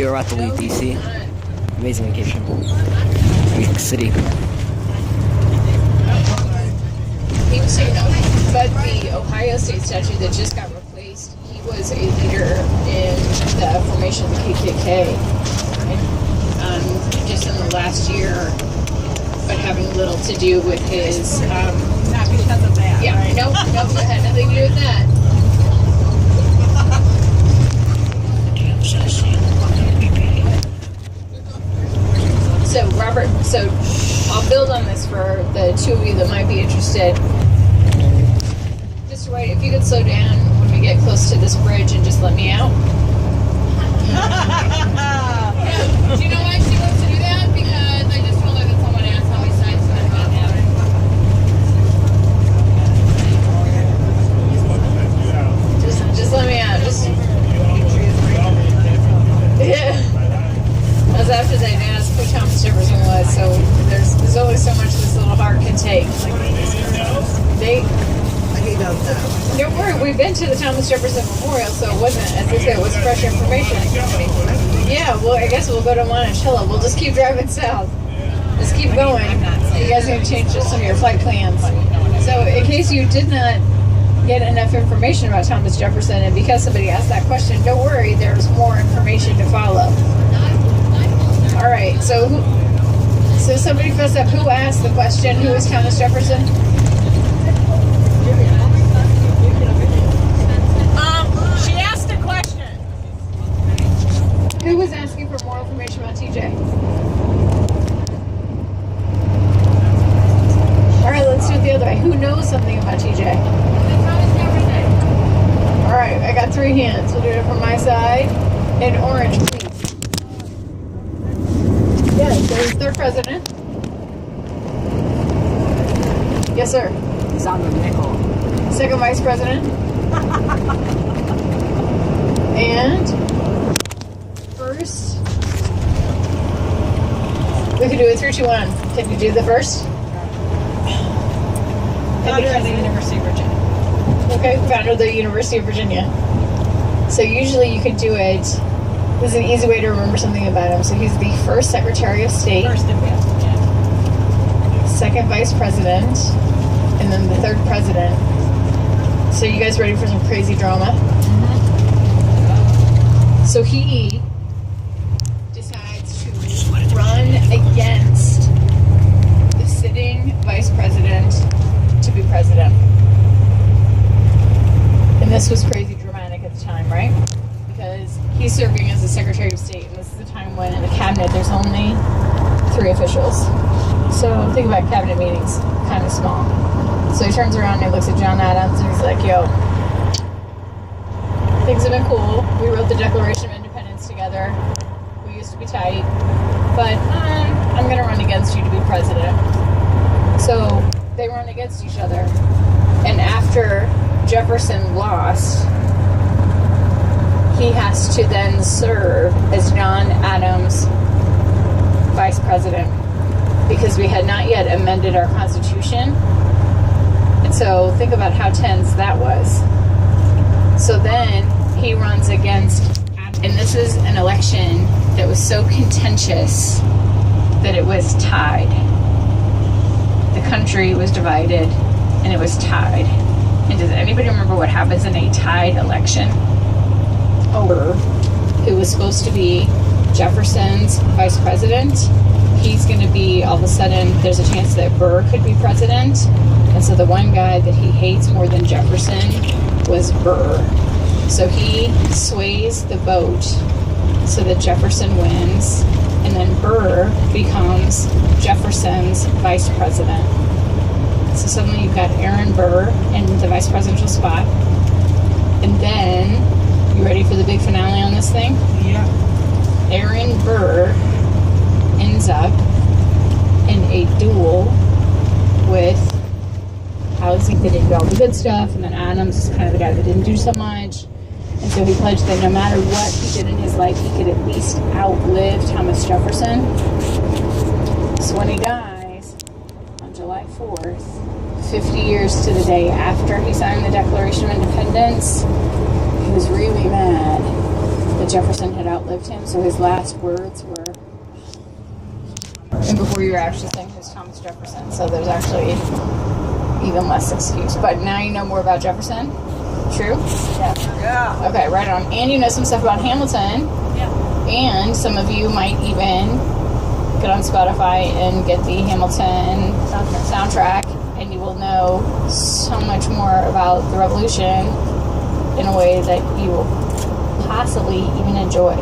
we're about to leave DC. Amazing vacation. New York City. So, but the Ohio State statue that just got replaced, he was a leader in the formation of the KKK. And just in the last year, but having little to do with his... not because of that. Yeah, right? nope, it had nothing to do with that. So, Robert, I'll build on this for the two of you that might be interested. Mr. White, if you could slow down when we get close to this bridge and just let me out. Do you know why she wants to do that? Because I just told her that someone asked how many sides to about Just let me out. Yeah. I was after they asked who Thomas Jefferson was, so there's only so much this little heart can take. Don't worry, we've been to the Thomas Jefferson Memorial, so it wasn't as if it was fresh information. Yeah, well, I guess we'll go to Monticello. We'll just keep driving south. Just keep going. You guys need to change just some of your flight plans. So, in case you did not get enough information about Thomas Jefferson, and because somebody asked that question, don't worry, there's more information to follow. All right, so somebody fess up. Who asked the question? Who is Thomas Jefferson? She asked a question. Who was asking for more information about TJ? All right, let's do it the other way. Who knows something about TJ? All right, I got 3 hands. We'll do it from my side. In orange, please. Yes, there's their president. Yes, sir. He's on the nickel. Second vice president. And first, we can do it 3, 2, 1. Can you do the first? Founder of the University of Virginia. Okay, founder of the University of Virginia. So usually you can do it. This is an easy way to remember something about him. So he's the first Secretary of State, First and best, yeah. second vice president, and then the third president. So you guys ready for some crazy drama? Mm-hmm. So he decides to run against the sitting vice president to be president. And this was crazy dramatic at the time, right? Because he's serving as the Secretary of State, and this is the time when in the cabinet there's only 3 officials. So think about cabinet meetings, kind of small. So he turns around and he looks at John Adams and he's like, yo, things have been cool. We wrote the Declaration of Independence together. We used to be tight. But I'm going to run against you to be president. So they run against each other. And after Jefferson lost, he has to then serve as John Adams' vice president because we had not yet amended our Constitution. And so think about how tense that was. So then he runs against, and this is an election that was so contentious that it was tied. The country was divided and it was tied. And does anybody remember what happens in a tied election? Who was supposed to be Jefferson's vice president, he's going to be, all of a sudden, there's a chance that Burr could be president. And so the one guy that he hates more than Jefferson was Burr. So he sways the vote so that Jefferson wins. And then Burr becomes Jefferson's vice president. So suddenly you've got Aaron Burr in the vice presidential spot. And then, you ready for the big finale on this thing? Yeah. Aaron Burr ends up in a duel with housing. They didn't do all the good stuff, and then Adams is kind of the guy that didn't do so much. And so he pledged that no matter what he did in his life, he could at least outlive Thomas Jefferson. So when he dies on July 4th, 50 years to the day after he signed the Declaration of Independence, he was really mad that Jefferson had outlived him, so his last words were, and before you were actually saying who's Thomas Jefferson, so there's actually even less excuse. But now you know more about Jefferson? True? Yeah. Okay, right on. And you know some stuff about Hamilton. Yeah. And some of you might even get on Spotify and get the Hamilton soundtrack, and you will know so much more about the Revolution in a way that you will possibly even enjoy.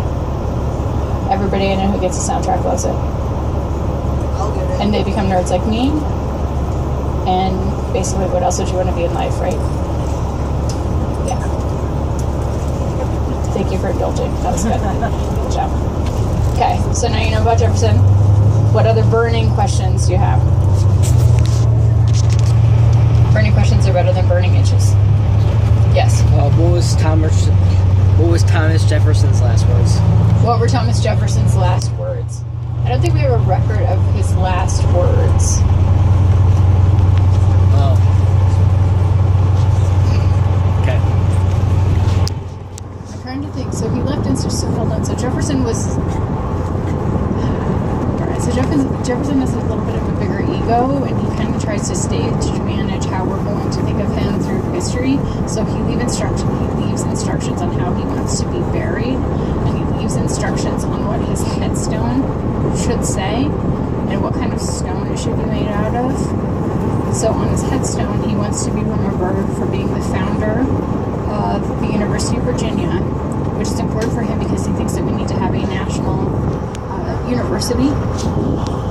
Everybody I know who gets a soundtrack loves it. I'll get it. And they become nerds like me. And basically, what else would you want to be in life, right? Yeah. Thank you for indulging. That was good. Good job. Okay, so now you know about Jefferson. What other burning questions do you have? Burning questions are better than burning itches. Yes. What was Thomas Jefferson's last words? What were Thomas Jefferson's last words? I don't think we have a record of his last words. Oh. Okay. I'm trying to think. So he left hold on. So Jefferson was. Alright, so Jefferson has a little bit of a bigger ego, and he kind of tries to stage manage how we're going to think of him through history. So he leaves instructions on how he wants to be buried, and he leaves instructions on what his headstone should say and what kind of stone it should be made out of. So on his headstone, he wants to be remembered for being the founder of the University of Virginia, which is important for him because he thinks that we need to have a national university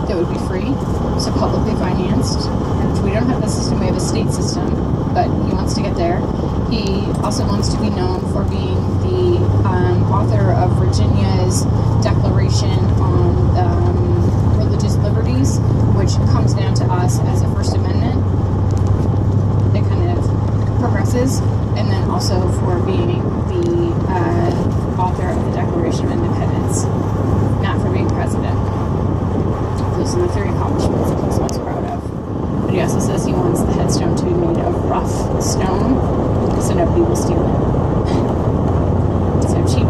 that would be free, so publicly financed, which we don't have the system, we have a state system, but he wants to get there. He also wants to be known for being the author of Virginia's Declaration on Religious Liberties, which comes down to us as a First Amendment. It kind of progresses, and then also for being the author of the Declaration of Independence, not for being president. Those are the 3 accomplishments that he's most proud of. But he also says he wants the headstone to be made of rough stone, so nobody will steal it. So cheap